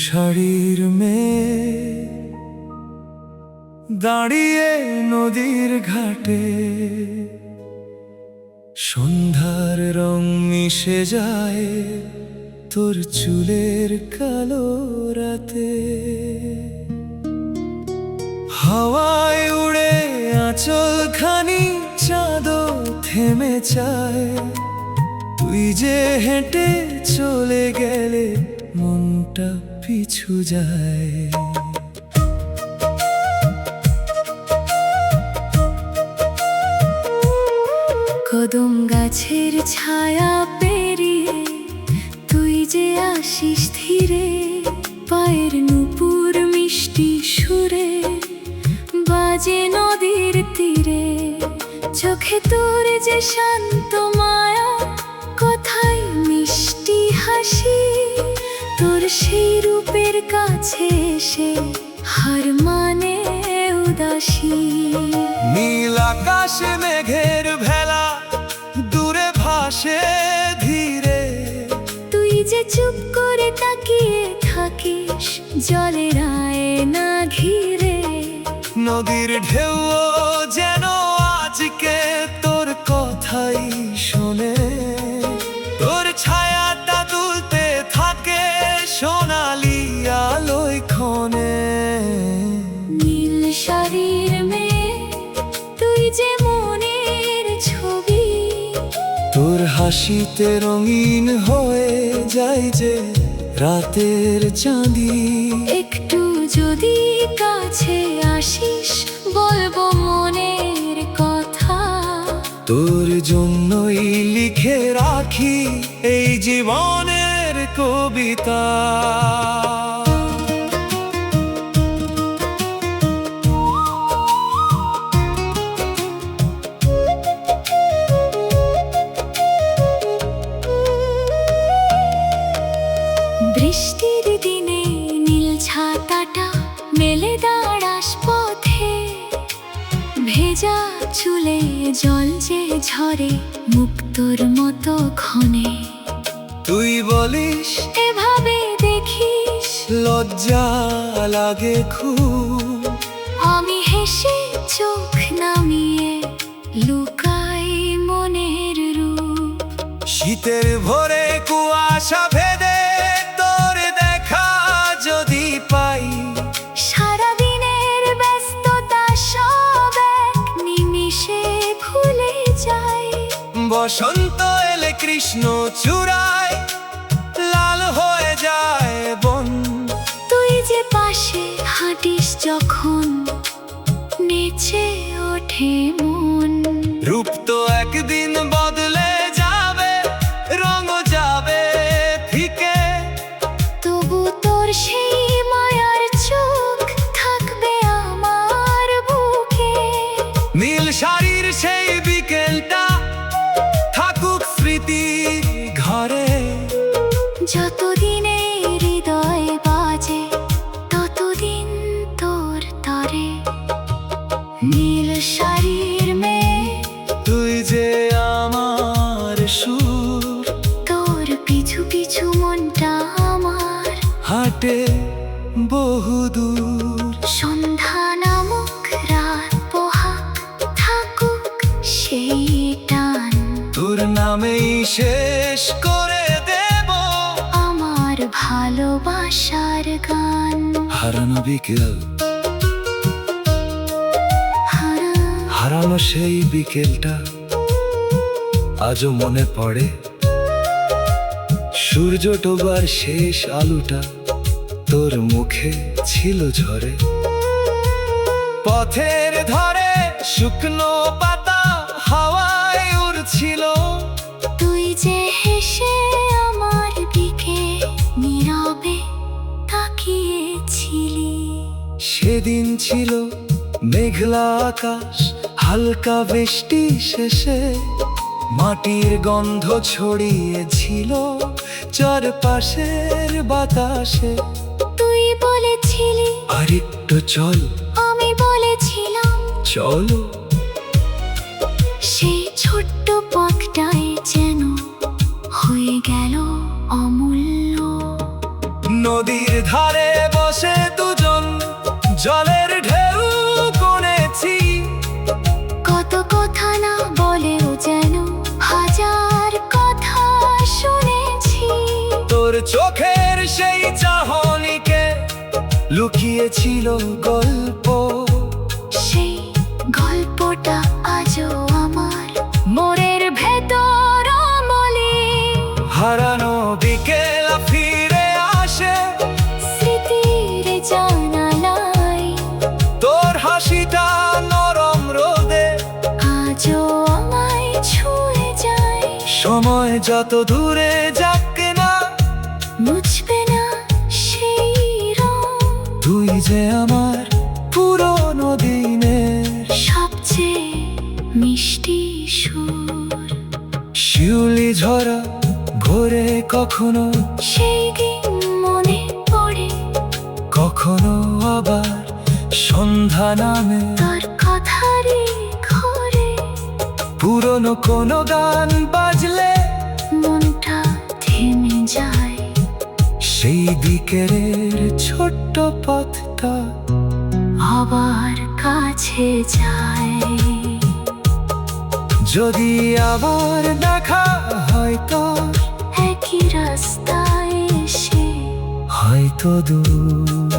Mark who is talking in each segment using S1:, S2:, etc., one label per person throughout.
S1: শাড়ির মেয়ে দাঁড়িয়ে নদীর ঘাটে, সন্ধ্যার রং মিশে যায় তোর চুলের কালো রাতে। হাওয়ায় উড়ে আঁচল খানি, চাঁদও থেমে চায়। তুই যে হেঁটে চলে গেলে মনটা পিছু যায়।
S2: কদম গাছের ছায়া পেরিয়ে তুই যে আসিস ধীরে, পায়ের নূপুর মিষ্টি সুরে বাজে নদীর তীরে। চোখে তোর যে শান্ত মায়া, কথায় মিষ্টি হাসি, তোর সেই রূপের কাছে এসে হার মানে উদাসী।
S1: নীল আকাশে মেঘের ভেলা দূরে ভাসে ধীরে,
S2: তুই যে চুপ করে তাকিয়ে থাকিস জলের আয়না ঘিরে।
S1: নদীর ঢেউ যেন আজকে তোর কথাই শোনে, তোর ছায়াটা দুলতে থাকে সোনালি আলোয় ক্ষণে।
S2: নীল শাড়ির মেয়ে তুই যে মনের ছবি,
S1: তোর হাসিতে রঙিন হয়ে যায় যে রাতের চাঁদি।
S2: একটু যদি কাছে আসিস বলবো মনের কথা,
S1: তোর জন্যই লিখে রাখি এই জীবনের কবিতা।
S2: বৃষ্টির দিনে নীল ছাতাটা মেলে দাঁড়াস পথে, ভেজা চুলে জল যে ঝরে মুক্তোর মতো ক্ষণে।
S1: তুই বলিস
S2: এভাবে দেখিস
S1: লজ্জা লাগে খুব,
S2: আমি হেসে চোখ নামিয়ে লুকাই মনের রূপ।
S1: শীতের ভোরে কুয়াশা ভেদে তোর দেখা যদি পাই,
S2: সারাদিনের ব্যস্ততা সব এক নিমিষে ভুলে যায়।
S1: বসন্ত এলে কৃষ্ণ চূড়ায় লাল হয়ে যায় বন।
S2: তুই যে পাশে হাঁটিস যখন নেচে ওঠে মন।
S1: রূপ তো একদিন বদলে যাবে, রঙ যাবে ফিকে,
S2: তবু তোর সেই মায়ার চোখ থাকবে আমার বুকে।
S1: নীল শাড়ির সেই বিকেলটা থাকুক স্মৃতি ঘরে।
S2: যতদিনে হৃদয় বাজে ততদিন তোর তরে। নীল শাড়ির মেয়ে
S1: তুই যে আমার সুর,
S2: তোর পিছু পিছু মনটা আমার
S1: হাটে বহুদূর।
S2: সন্ধ্যা নামক রাত পোহাক থাকুক সেই টান,
S1: তোর নামেই শেষ করে দেব
S2: আমার ভালোবাসার গান।
S1: হারানো বিকেল,
S2: হারা
S1: হারানো সেই বিকেলটা আজও মনে পড়ে। সূর্য ডোবার শেষ আলোটা তোর মুখে ছিল ঝরে। পথের ধারে শুকনো পাতা হাওয়ায় উড়ছিল,
S2: তুই যে হেসে আমার দিকে নীরবে তাকিয়েছিলি।
S1: সেদিন ছিল মেঘলা আকাশ, হালকা বৃষ্টি শেষে মাটির গন্ধ ছড়িয়েছিল চারপাশের বাতাসে।
S2: তুই বলেছিলি
S1: আরেকটু চল,
S2: আমি বলেছিলাম
S1: চলো।
S2: সেই ছোট্ট পথটাই যেন হয়ে গেল অমূল্য।
S1: নদীর ধারে চোখের সেই চাহনিকে লুকিয়েছিল গল্প।
S2: সেই গল্পটা আজও আমার মনের ভেতর অমলি।
S1: হারানো বিকেল ফিরে আসে
S2: স্মৃতির জানালায়
S1: তোর হাসিটা নরম রোদে
S2: আজও আমায় ছুঁয়ে যায়।
S1: সময় যত দূরে যাক না
S2: মুছবে না সেই রং।
S1: তুই যে আমার পুরনো দিনের
S2: সবচেয়ে মিষ্টি সুর।
S1: শিউলি ঝরা ঘোরে কখনো,
S2: সেই দিন মনে পড়ে
S1: কখনো আবার সন্ধ্যা নামে
S2: তোর কথারই ঘরে।
S1: পুরনো কোনো গান বাজলে
S2: মনটা থেমে যায়।
S1: সেই বিকেলের ছোট্ট পথটা
S2: আবার কাছে যায়।
S1: যদি আবার দেখা হয় তোর,
S2: একই রাস্তায় এসে
S1: হয়তো দূর।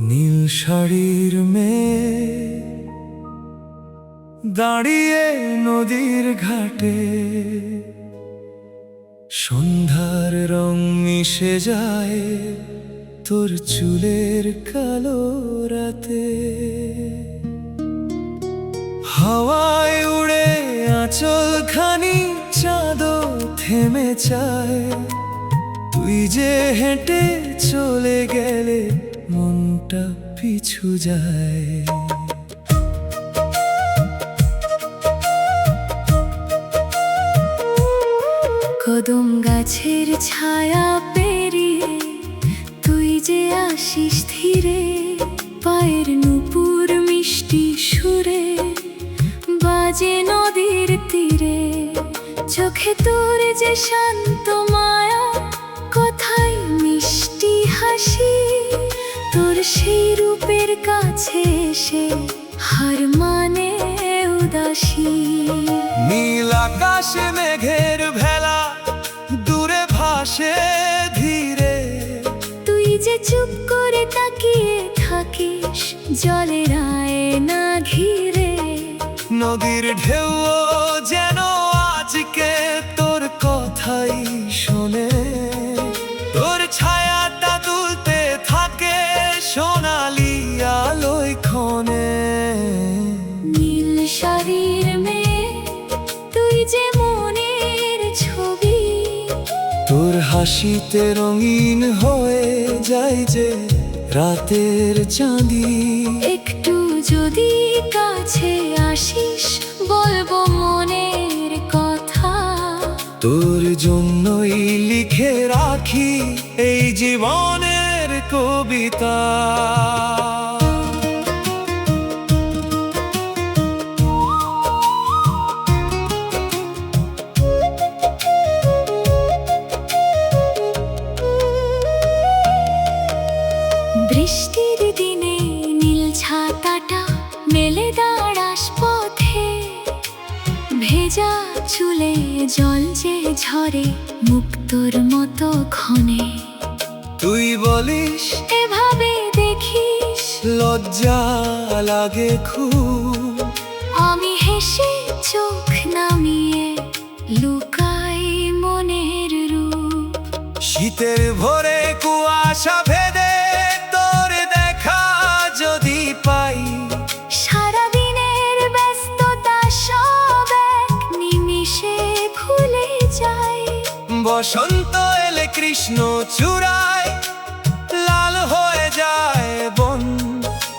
S1: নীল শাড়ির মেয়ে দাঁড়িয়ে নদীর ঘাটে, সন্ধ্যার রং মিশে যায় তোর চুলের কালো রাতে। হাওয়ায় উড়ে আঁচল খানি চাঁদও থেমে চায়। তুই যে হেঁটে চলে গেলে মনটা পিছু যায়।
S2: কদম গাছের ছায়া পেরিয়ে তুই যে আসিস ধীরে। পায়ের নূপুর মিষ্টি সুরে বাজে নদীর তীরে। চোখে তোর যে শান্ত মায়া, কোথায় মিষ্টি হাসি। তোর সেই রূপের কাছে এসে হার মানে উদাসী।
S1: নীল আকাশে মেঘের ভেলা দূরে ভাসে ধীরে।
S2: তুই যে চুপ করে তাকিয়ে থাকিস জলের আয়না ঘিরে।
S1: নদীর ঢেউ যেন আজকে তোর কথাই শোনে। তোর ছায়াটা তুলতে থাকে সোনালি আলোয় ক্ষণে।
S2: নীল শাড়ির মেয়ে তুই যে মনের ছবি।
S1: তোর হাসিতে রঙিন হয়ে যায় যে রাতের চাঁদি।
S2: একটু যদি কাছে আসিস বলবো মনের কথা।
S1: তোর জন্যই লিখে রাখি এই জীবনের কবিতা।
S2: বৃষ্টির দিনে নীল ছাতাটা মেলে দাঁড়াস পথে। ভেজা চুলে জল যে ঝরে মুক্তোর মতো ক্ষণে।
S1: তুই বলিস
S2: এভাবে দেখিস
S1: লজ্জা লাগে খুব।
S2: আমি হেসে চোখ নামিয়ে লুকাই মনের রূপ।
S1: শীতের ভোরে কুয়াশা ভেদে তোর দেখা যদি পাই।
S2: সারাদিনের ব্যস্ততা সব এক নিমিষে ভুলে যায়।
S1: বসন্ত এলে কৃষ্ণ চূড়ায় লাল হয়ে যায় বন।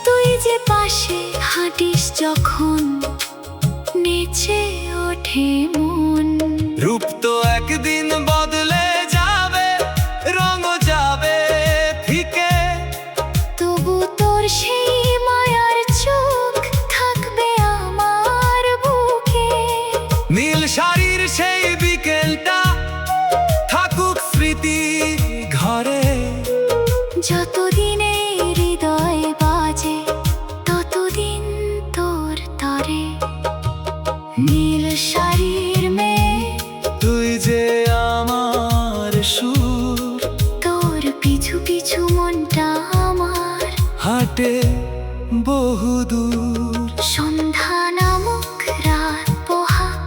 S2: তুই যে পাশে হাঁটিস যখন নেচে ওঠে মন।
S1: রূপ তো একদিন বদলে যাবে, রঙ যাবে ফিকে।
S2: তবু তোর সেই মায়ার চোখ থাকবে আমার শাড়ির মেয়ে,
S1: তুই যে আমার সুর,
S2: তোর পিছু পিছু মনটা আমার
S1: হাটে বহুদূর।
S2: সন্ধ্যা নামক রাত পোহাক,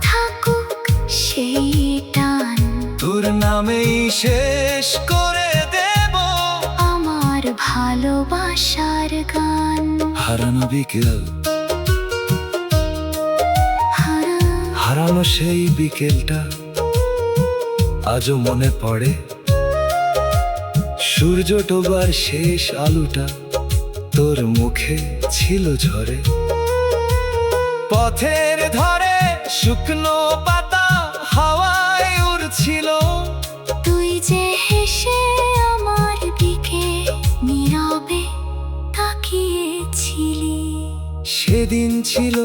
S2: থাকুক সেই টান,
S1: তোর নামেই শেষ করে দেব
S2: আমার ভালোবাসার গান।
S1: হারানো বিকেল,
S2: হারা
S1: হারানো সেই বিকেলটা আজও মনে পড়ে। সূর্য ডোবার শেষ আলোটা তোর মুখে ছিল ঝরে। পথের ধারে শুকনো পাতা হাওয়ায় উড়ছিল,
S2: তুই যে হেসে আমার দিকে নীরবে তাকিয়েছিলি।
S1: সেদিন ছিল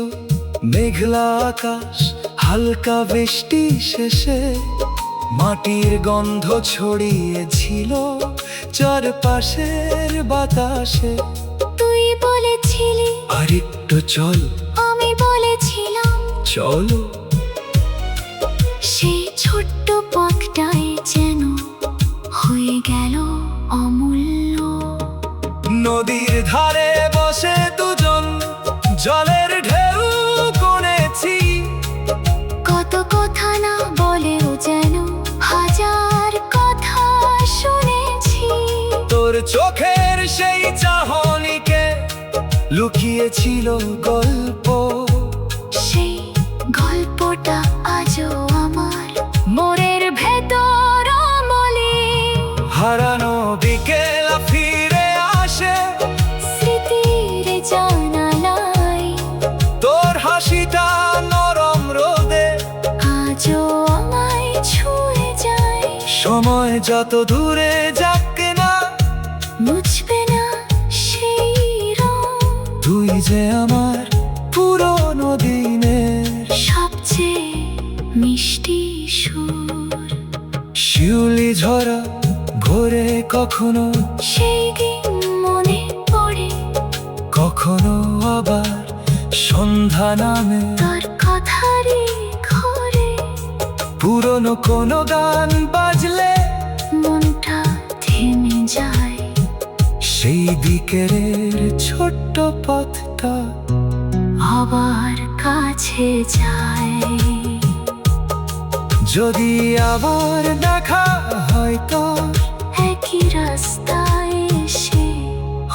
S1: মেঘলা আকাশ, হালকা বৃষ্টি শেষে মাটির গন্ধ ছড়িয়েছিল চারপাশের বাতাসে।
S2: তুই বলেছিলি
S1: আর একটু চল,
S2: আমি বলেছিলাম
S1: চলো।
S2: সেই ছোট্ট পথটাই যেন হয়ে গেল অমূল্য।
S1: নদীর ধারে বসে দুজন জলের ঢেউ গুনেছি,
S2: কত কথা না বলেও যেন হাজার কথা শুনেছি।
S1: তোর চোখের সেই চাহনিকে লুকিয়েছিল গল্প,
S2: সেই গল্পটা আজও আমার মোরের ভেতর অমলি।
S1: হারানো বিকেল ফিরে আসে
S2: স্মৃতির জানালায়
S1: তোর হাসিটা নরম রোদে,
S2: আজও আমায় ছুঁয়ে যায়।
S1: সময় যত দূরে যাক না
S2: মুছবে না সেই রং,
S1: তুই যে আমার পুরনো দিনের
S2: সবচেয়ে মিষ্টি সুর।
S1: শিউলি ঝরা ভোরে কখনো,
S2: সেই দিন মনে পড়ে
S1: কখনো আবার সন্ধ্যা নামে
S2: তোর কথারই ঘরে।
S1: পুরনো কোনো গান বাজলে
S2: মনটা থেমে যায়,
S1: সেই বিকেলের ছোট্ট পথটা
S2: আবার কাছে যায়।
S1: যদি আবার দেখা হয় তোর,
S2: একই রাস্তায় এসে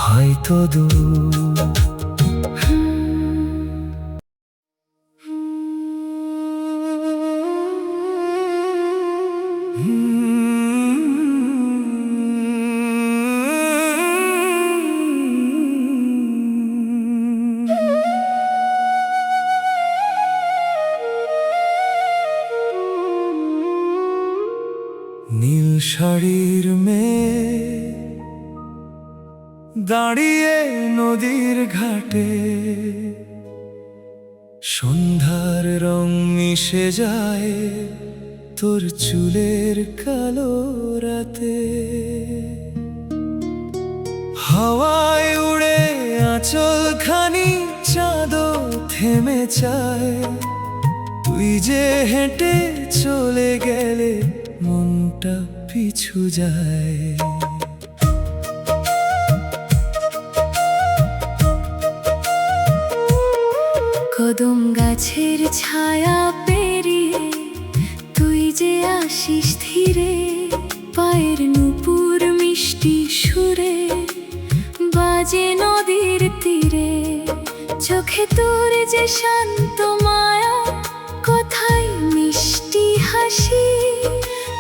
S1: হয়তো দূর। নীল শাড়ির মেয়ে দাঁড়িয়ে নদীর ঘাটে, সন্ধ্যার রং মিশে যায় তোর চুলের কালো রাতে। হাওয়ায় উড়ে আঁচল খানি চাঁদও থেমে চায়, তুই যে হেঁটে চলে গেলে মনটা পিছু যায়।
S2: কদম গাছের ছায়া পেরিয়ে তুই যে আসিস ধীরে, পায়ের নূপুর মিষ্টি সুরে বাজে নদীর তীরে। চোখে তোর যে শান্ত মায়া, কোথায় মিষ্টি হাসি,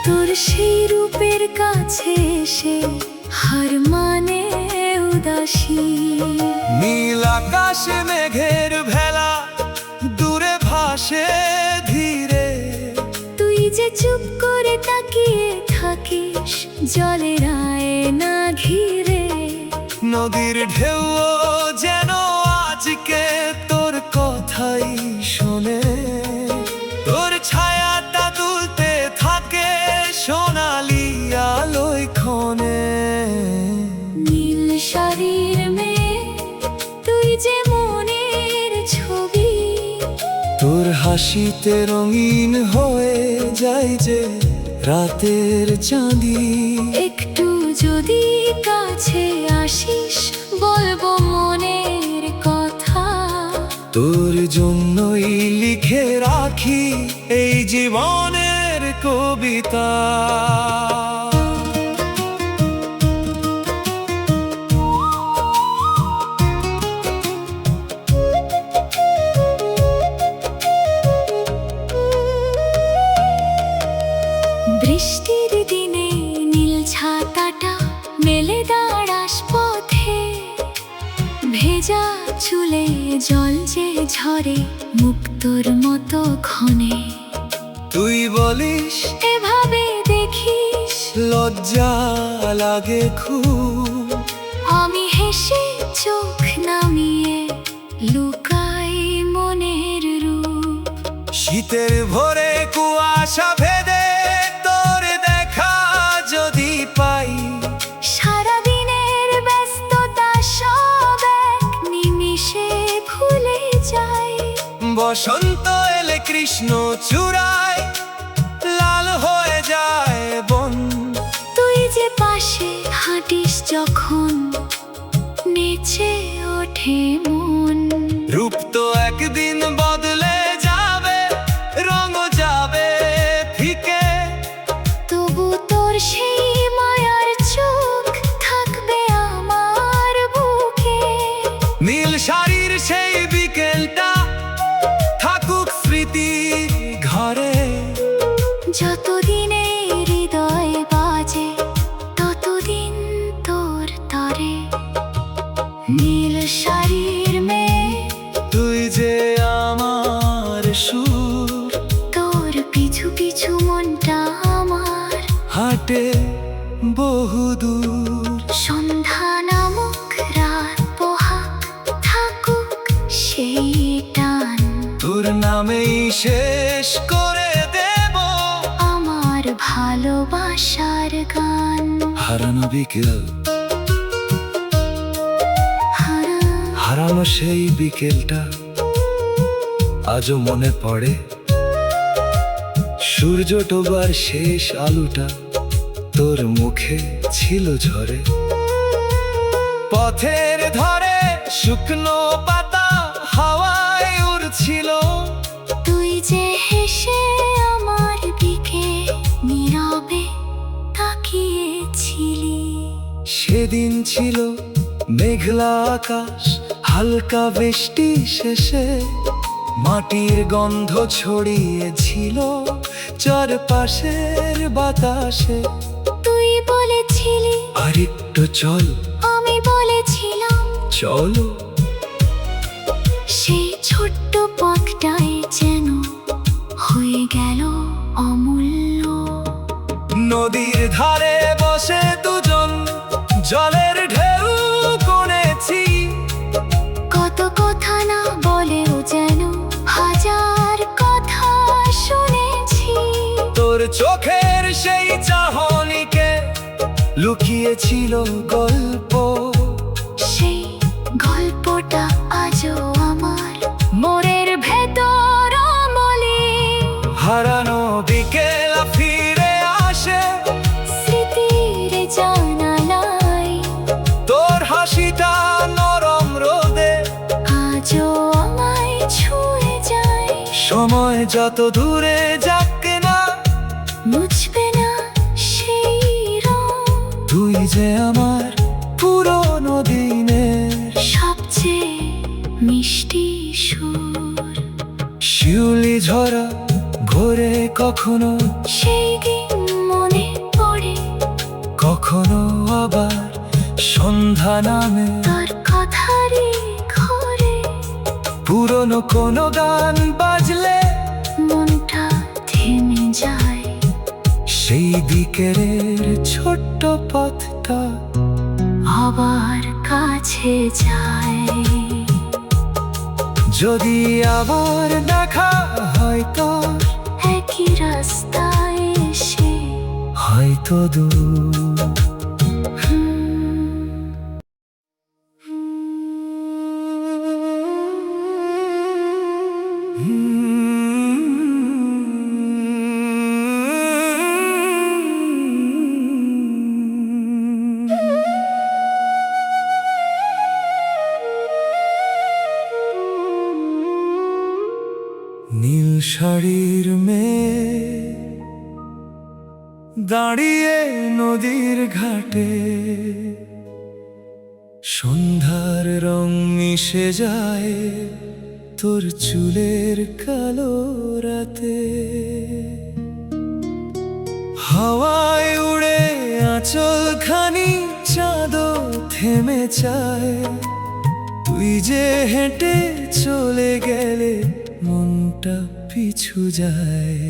S2: তোর সেই রূপের কাছে এসে হার মানে উদাসী।
S1: নীল আকাশে মেঘের ভেলা দূরে ভাসে ধীরে,
S2: তুই যে চুপ করে তাকিয়ে থাকিস জলের আয়না ঘিরে।
S1: নদীর ঢেউ যেন আজকে তোর কথাই শোনে, তোর ছায়াটা তুলতে থাকে সোনালি আলোয় ক্ষণে।
S2: নীল শাড়ির মেয়ে তুই যে মনের ছবি,
S1: তোর হাসিতে রঙিন হয়ে যায় যে রাতের চাঁদি।
S2: একটু যদি কাছে আসিস বলবো মনের কথা।
S1: তোর জন্যই লিখে রাখি এই জীবনের কবিতা।
S2: বৃষ্টির দিনে নীল ছাতাটা মেলে দাঁড়াস পথে। ভেজা চুলে জল যে ঝরে মুক্তোর মতো ক্ষণে।
S1: তুই বলিস
S2: এভাবে দেখিস
S1: লজ্জা লাগে খুব,
S2: আমি হেসে চোখ নামিয়ে লুকাই মনের রূপ।
S1: শীতের ভোরে কুয়াশা ভেদে তোর দেখা যদি পাই,
S2: সারাদিনের ব্যস্ততা সব এক নিমিষে ভুলে যায়।
S1: বসন্ত এলে কৃষ্ণ চূড়ায় লাল হয়ে যায় বন।
S2: তুই যে পাশে হাঁটিস যখন নেচে ওঠে মন।
S1: রূপ তো একদিন বদলে যাবে, রঙ যাবে ফিকে,
S2: তবু তোর সেই মায়ার চোখ থাকবে আমার বুকে।
S1: নীল শাড়ির সেই বিকেলটা থাকুক স্মৃতি ঘরে।
S2: যতদিনে হৃদয় বাজে ততদিন তোর তরে। নীল শাড়ির মেয়ে
S1: তুই যে আমার সুর,
S2: তোর পিছু পিছু মনটা আমার
S1: হাঁটে বহুদূর।
S2: সন্ধ্যা নামক রাত পোহাক থাকুক সেই টান।
S1: তোর নামেই শেষ করে দেব
S2: আমার ভালোবাসার গান।
S1: হারানো বিকেল,
S2: হারা
S1: হারানো সেই বিকেলটা আজও মনে পড়ে। সূর্য ডোবার শেষ আলোটা তোর মুখে ছিল ঝরে। পথের ধারে শুকনো পাতা হাওয়ায় উড়ছিল।
S2: তুই যে হেসে আমার দিকে নীরবে তাকিয়েছিলি।
S1: সেদিন ছিল মেঘলা আকাশ, হালকা বৃষ্টি শেষে মাটির গন্ধ ছড়িয়েছিল চারপাশের বাতাসে।
S2: তুই বলেছিলি
S1: আরেকটু চল,
S2: আমি বলেছিলাম
S1: চলো।
S2: সেই ছোট্ট পথটাই যেন হয়ে গেল অমূল্য।
S1: নদীর ধারে বসে দুজন জলের ঢেউ গুনেছি।
S2: কত কথা না বলেও যেন হাজার কথা শুনেছি।
S1: তোর চোখের সেই চাহনিকে লুকিয়েছিল গল্প।
S2: সেই গল্পটা আজও আমার মনের ভেতর অমলি।
S1: হারানো বিকেল ফিরে আসে
S2: স্মৃতির জানালায়
S1: তোর হাসিটা নরম রোদে।
S2: আজও আমায় ছুঁয়ে যায়।
S1: সময় যত দূরে যাক না
S2: মুছবে না সেই রং।
S1: তুই যে আমার পুরনো দিনের
S2: সবচেয়ে মিষ্টি সুর।
S1: শিউলি ঝরা ভোরে কখনো,
S2: সেই দিন মনে পড়ে
S1: কখনো আবার সন্ধ্যা নামে।
S2: তোর কথারই ঘরে
S1: পুরনো কোনো গান বাজলে
S2: মনটা থেমে যায়।
S1: সেই বিকেলের ছোট্ট পথটা
S2: আবার কাছে যায়।
S1: যদি আবার দেখা হয় তোর,
S2: একই রাস্তায় এসে
S1: হয়তো দূর।
S2: হুম,
S1: শাড়ির মেয়ে দাঁড়িয়ে নদীর ঘাটে, সন্ধ্যার রং মিশে যায় তোর চুলের কালো রাতে। হাওয়ায় উড়ে আঁচল খানি চাঁদও থেমে চায়, তুই যে হেঁটে চলে গেলে মনটা পিছু যায়।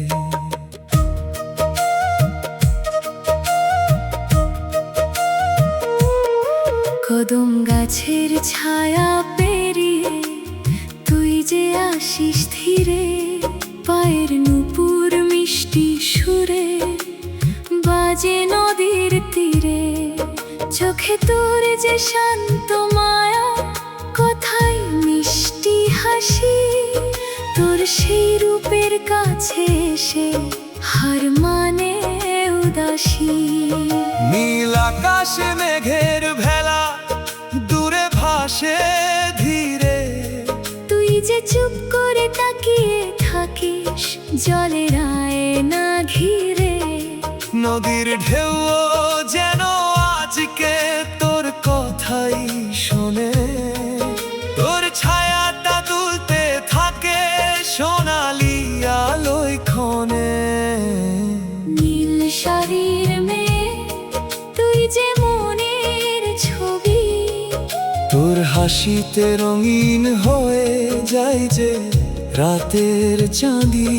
S2: কদম গাছের ছায়া পেরিয়ে তুই যে আসিস ধীরে, পায়ের নূপুর মিষ্টি সুরে বাজে নদীর তীরে। চোখে তোর যে শান্ত মায়া, কথায় মিষ্টি হাসি, তোর সেই রূপের কাছে এসে হার মানে উদাসী।
S1: নীল আকাশে মেঘের ভেলা দূরে ভাসে ধীরে,
S2: তুই যে চুপ করে তাকিয়ে থাকিস জলের আয়না ঘিরে।
S1: নদীর ঢেউ যেন আজকে তোর কথাই শোনে, তোর ছায়াটা তুলতে থাকে সোনালি আলোয় ক্ষণে।
S2: নীল শাড়ির মেয়ে তুই যে মনের ছবি,
S1: তোর হাসিতে রঙিন হয়ে যায় যে রাতের চাঁদি।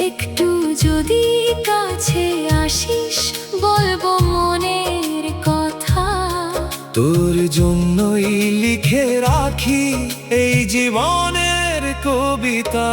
S2: একটু যদি কাছে আসিস বলবো মনের কথা,
S1: তোর জন্যই লিখে রাখি এই জীবনের কবিতা।